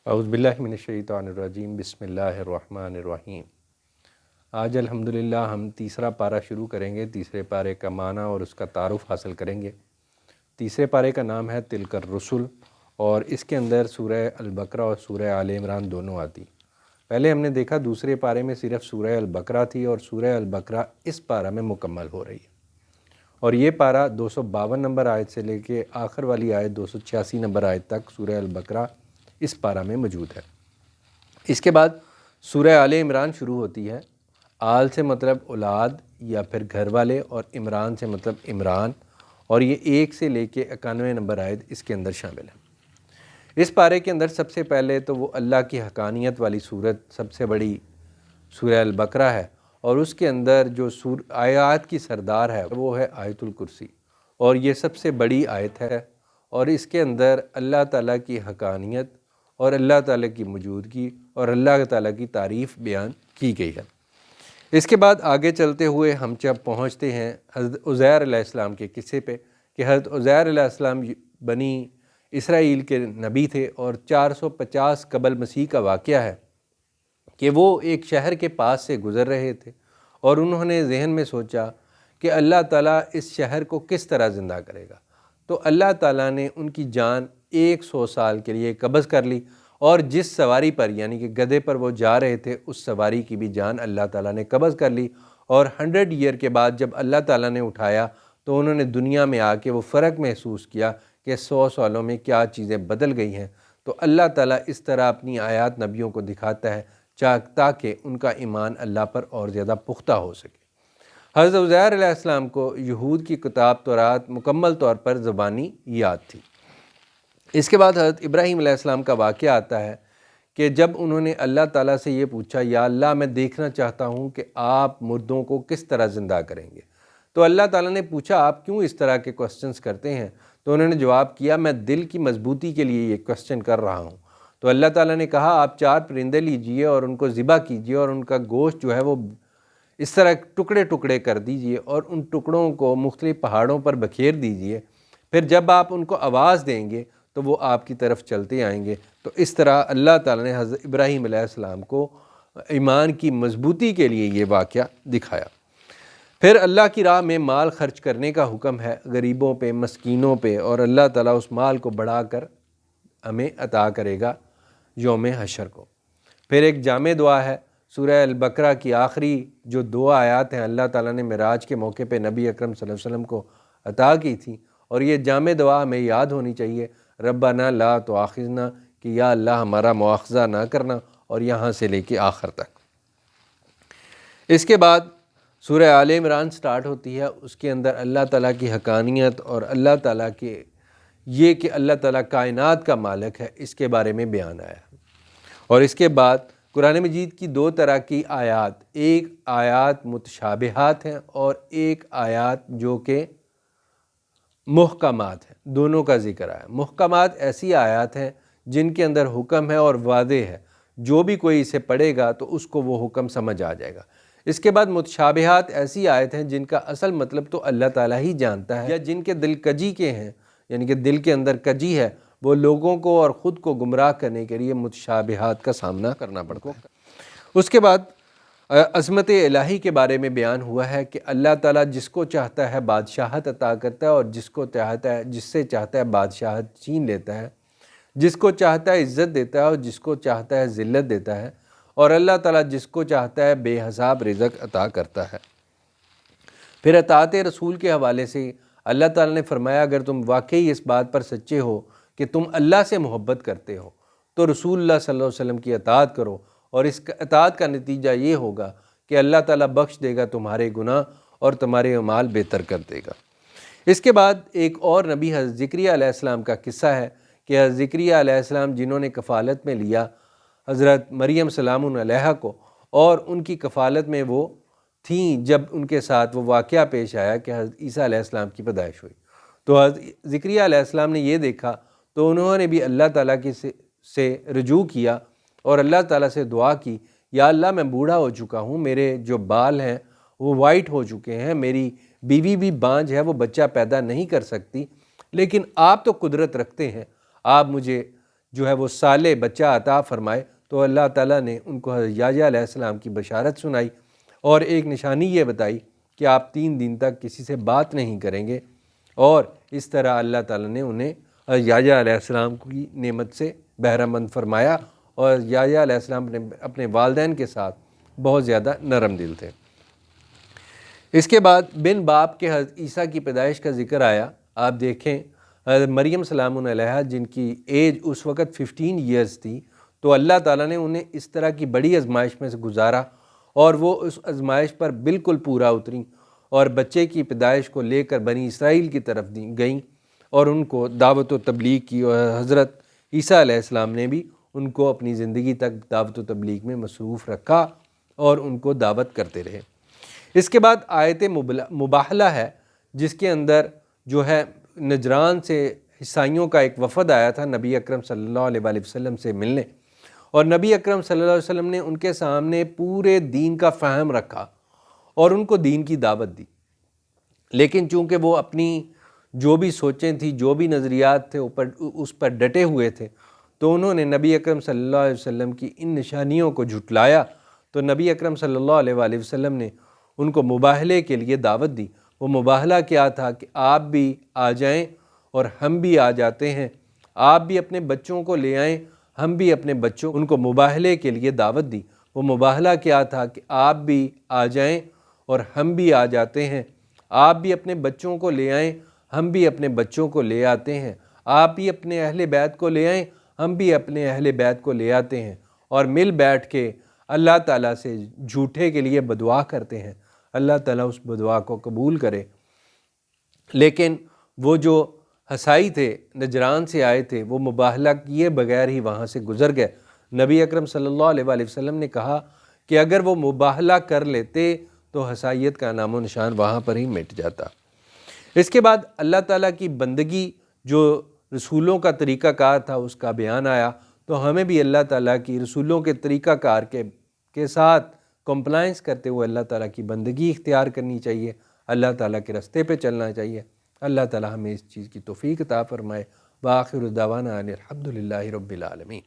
اعوذ باللہ من الشیطان الرجیم، بسم اللہ الرحمن الرحیم۔ آج الحمدللہ ہم تیسرا پارہ شروع کریں گے۔ تیسرے پارے کا معنی اور اس کا تعارف حاصل کریں گے۔ تیسرے پارے کا نام ہے تلک الرسل، اور اس کے اندر سورہ البقرہ اور سورہ آل عمران دونوں آتی۔ پہلے ہم نے دیکھا دوسرے پارے میں صرف سورہ البقرہ تھی، اور سورہ البقرہ اس پارہ میں مکمل ہو رہی ہے، اور یہ پارہ 252 نمبر آیت سے لے کے آخر والی آیت 286 نمبر آیت تک سورہ البقرہ اس پارہ میں موجود ہے۔ اس کے بعد سورہ آل عمران شروع ہوتی ہے۔ آل سے مطلب اولاد یا پھر گھر والے، اور عمران سے مطلب عمران، اور یہ 1 سے لے کے 91 نمبر آیت اس کے اندر شامل ہے۔ اس پارے کے اندر سب سے پہلے تو وہ اللہ کی حقانیت والی صورت سب سے بڑی سورہ البقرہ ہے، اور اس کے اندر جو آیات کی سردار ہے وہ ہے آیت الکرسی، اور یہ سب سے بڑی آیت ہے، اور اس کے اندر اللہ تعالیٰ کی حقانیت اور اللہ تعالیٰ کی موجودگی اور اللہ تعالیٰ کی تعریف بیان کی گئی ہے۔ اس کے بعد آگے چلتے ہوئے ہم جب پہنچتے ہیں حضرت عزیر علیہ السلام کے قصے پہ، کہ حضرت عزیر علیہ السلام بنی اسرائیل کے نبی تھے، اور 450 قبل مسیح کا واقعہ ہے کہ وہ ایک شہر کے پاس سے گزر رہے تھے، اور انہوں نے ذہن میں سوچا کہ اللہ تعالیٰ اس شہر کو کس طرح زندہ کرے گا۔ تو اللہ تعالیٰ نے ان کی جان 100 سال کے لیے قبض کر لی، اور جس سواری پر یعنی کہ گدھے پر وہ جا رہے تھے اس سواری کی بھی جان اللہ تعالیٰ نے قبض کر لی، اور 100 ایئر کے بعد جب اللہ تعالیٰ نے اٹھایا تو انہوں نے دنیا میں آ کے وہ فرق محسوس کیا کہ 100 سالوں میں کیا چیزیں بدل گئی ہیں۔ تو اللہ تعالیٰ اس طرح اپنی آیات نبیوں کو دکھاتا ہے تاکہ ان کا ایمان اللہ پر اور زیادہ پختہ ہو سکے۔ حضرت عزیر علیہ السلام کو یہود کی کتاب تورات مکمل طور پر زبانی یاد تھی۔ اس کے بعد حضرت ابراہیم علیہ السلام کا واقعہ آتا ہے کہ جب انہوں نے اللہ تعالیٰ سے یہ پوچھا، یا اللہ میں دیکھنا چاہتا ہوں کہ آپ مردوں کو کس طرح زندہ کریں گے، تو اللہ تعالیٰ نے پوچھا آپ کیوں اس طرح کے کوسچنز کرتے ہیں؟ تو انہوں نے جواب کیا میں دل کی مضبوطی کے لیے یہ کوسچن کر رہا ہوں۔ تو اللہ تعالیٰ نے کہا آپ 4 پرندے لیجئے اور ان کو ذبح کیجئے، اور ان کا گوشت جو ہے وہ اس طرح ٹکڑے ٹکڑے کر دیجئے، اور ان ٹکڑوں کو مختلف پہاڑوں پر بکھیر دیجئے، پھر جب آپ ان کو آواز دیں گے تو وہ آپ کی طرف چلتے آئیں گے۔ تو اس طرح اللہ تعالیٰ نے حضرت ابراہیم علیہ السلام کو ایمان کی مضبوطی کے لیے یہ واقعہ دکھایا۔ پھر اللہ کی راہ میں مال خرچ کرنے کا حکم ہے، غریبوں پہ، مسکینوں پہ، اور اللہ تعالیٰ اس مال کو بڑھا کر ہمیں عطا کرے گا یوم حشر کو۔ پھر ایک جامع دعا ہے، سورہ البقرہ کی آخری جو 2 آیات ہیں اللہ تعالیٰ نے معراج کے موقع پہ نبی اکرم صلی اللہ علیہ وسلم کو عطا کی تھی، اور یہ جامع دعا ہمیں یاد ہونی چاہیے، ربنا لا تؤاخذنا، کہ یا اللہ ہمارا مواخذہ نہ کرنا، اور یہاں سے لے کے آخر تک۔ اس کے بعد سورہ آل عمران سٹارٹ ہوتی ہے، اس کے اندر اللہ تعالیٰ کی حقانیت اور اللہ تعالیٰ کے یہ کہ اللہ تعالیٰ کائنات کا مالک ہے اس کے بارے میں بیان آیا ہے۔ اور اس کے بعد قرآن مجید کی 2 طرح کی آیات، ایک آیات متشابہات ہیں اور ایک آیات جو کہ محکمات ہیں، دونوں کا ذکر آیا۔ محکمات ایسی آیات ہیں جن کے اندر حکم ہے اور واضح ہے، جو بھی کوئی اسے پڑھے گا تو اس کو وہ حکم سمجھ آ جائے گا۔ اس کے بعد متشابہات ایسی آیت ہیں جن کا اصل مطلب تو اللہ تعالیٰ ہی جانتا ہے، یا جن کے دل کجی کے ہیں، یعنی کہ دل کے اندر کجی ہے، وہ لوگوں کو اور خود کو گمراہ کرنے کے لیے متشابہات کا سامنا کرنا پڑتا ہے۔ اس کے بعد عظمت الہی کے بارے میں بیان ہوا ہے کہ اللہ تعالیٰ جس کو چاہتا ہے بادشاہت عطا کرتا ہے، اور جس سے چاہتا ہے بادشاہت چھین لیتا ہے، جس کو چاہتا ہے عزت دیتا ہے اور جس کو چاہتا ہے ذلت دیتا ہے، اور اللہ تعالیٰ جس کو چاہتا ہے بے حساب رزق عطا کرتا ہے۔ پھر اطاعت رسول کے حوالے سے اللہ تعالیٰ نے فرمایا اگر تم واقعی اس بات پر سچے ہو کہ تم اللہ سے محبت کرتے ہو تو رسول اللہ صلی اللہ علیہ وسلم کی اطاعت کرو، اور اس اطاعت کا نتیجہ یہ ہوگا کہ اللہ تعالیٰ بخش دے گا تمہارے گناہ اور تمہارے اعمال بہتر کر دے گا۔ اس کے بعد ایک اور نبی حضرت زکریا علیہ السلام کا قصہ ہے کہ حضرت زکریا علیہ السلام جنہوں نے کفالت میں لیا حضرت مریم سلام علیہا کو، اور ان کی کفالت میں وہ تھیں جب ان کے ساتھ وہ واقعہ پیش آیا کہ حضرت عیسیٰ علیہ السلام کی پیدائش ہوئی، تو حضرت زکریا علیہ السلام نے یہ دیکھا تو انہوں نے بھی اللہ تعالیٰ سے رجوع کیا اور اللہ تعالیٰ سے دعا کی، یا اللہ میں بوڑھا ہو چکا ہوں، میرے جو بال ہیں وہ وائٹ ہو چکے ہیں، میری بیوی بھی بانجھ ہے، وہ بچہ پیدا نہیں کر سکتی، لیکن آپ تو قدرت رکھتے ہیں، آپ مجھے جو ہے وہ صالح بچہ عطا فرمائے، تو اللہ تعالیٰ نے ان کو حضرت یحییٰ علیہ السلام کی بشارت سنائی اور ایک نشانی یہ بتائی کہ آپ 3 دن تک کسی سے بات نہیں کریں گے، اور اس طرح اللہ تعالیٰ نے انہیں حضرت یحییٰ علیہ السلام کی نعمت سے بہرہ مند فرمایا، اور یحییٰ علیہ السلام اپنے والدین کے ساتھ بہت زیادہ نرم دل تھے۔ اس کے بعد بن باپ کے حضرت عیسیٰ کی پیدائش کا ذکر آیا۔ آپ دیکھیں حضرت مریم سلام علیہا جن کی ایج اس وقت 15 ایئرز تھی، تو اللہ تعالیٰ نے انہیں اس طرح کی بڑی آزمائش میں سے گزارا اور وہ اس آزمائش پر بالکل پورا اتریں، اور بچے کی پیدائش کو لے کر بنی اسرائیل کی طرف گئیں اور ان کو دعوت و تبلیغ کی، اور حضرت عیسیٰ علیہ السلام نے بھی ان کو اپنی زندگی تک دعوت و تبلیغ میں مصروف رکھا اور ان کو دعوت کرتے رہے۔ اس کے بعد آیت مباہلہ ہے، جس کے اندر جو ہے نجران سے عیسائیوں کا ایک وفد آیا تھا نبی اکرم صلی اللہ علیہ وآلہ وسلم سے ملنے، اور نبی اکرم صلی اللہ علیہ وسلم نے ان کے سامنے پورے دین کا فہم رکھا اور ان کو دین کی دعوت دی، لیکن چونکہ وہ اپنی جو بھی سوچیں تھیں، جو بھی نظریات تھے اس پر ڈٹے ہوئے تھے، تو انہوں نے نبی اکرم صلی اللہ علیہ وسلم کی ان نشانیوں کو جھٹلایا، تو نبی اکرم صلی اللہ علیہ وآلہ وسلم نے ان کو مباہلے کے لیے دعوت دی۔ وہ مباہلہ کیا تھا کہ آپ بھی آ جائیں اور ہم بھی آ جاتے ہیں، آپ بھی اپنے بچوں کو لے آئیں، ہم بھی اپنے بچوں، ان کو مباہلے کے لیے دعوت دی۔ وہ مباہلہ کیا تھا کہ آپ بھی آ جائیں اور ہم بھی آ جاتے ہیں، آپ بھی اپنے بچوں کو لے آئیں، ہم بھی اپنے بچوں کو لے آتے ہیں، آپ بھی اپنے اہل بیت کو لے آئیں، ہم بھی اپنے اہل بیت کو لے آتے ہیں، اور مل بیٹھ کے اللہ تعالیٰ سے جھوٹے کے لیے بدعا کرتے ہیں۔ اللہ تعالیٰ اس بدعا کو قبول کرے۔ لیکن وہ جو حسائی تھے، نجران سے آئے تھے، وہ مباہلہ کیے بغیر ہی وہاں سے گزر گئے۔ نبی اکرم صلی اللہ علیہ وآلہ وسلم نے کہا کہ اگر وہ مباہلہ کر لیتے تو حسائیت کا نام و نشان وہاں پر ہی مٹ جاتا۔ اس کے بعد اللہ تعالیٰ کی بندگی جو رسولوں کا طریقہ کار تھا اس کا بیان آیا، تو ہمیں بھی اللہ تعالیٰ کی رسولوں کے طریقہ کار کے ساتھ کمپلائنس کرتے ہوئے اللہ تعالیٰ کی بندگی اختیار کرنی چاہیے، اللہ تعالیٰ کے راستے پہ چلنا چاہیے۔ اللہ تعالیٰ ہمیں اس چیز کی توفیق عطا فرمائے۔ وآخر دعوانا ان الحمد للہ رب العالمین۔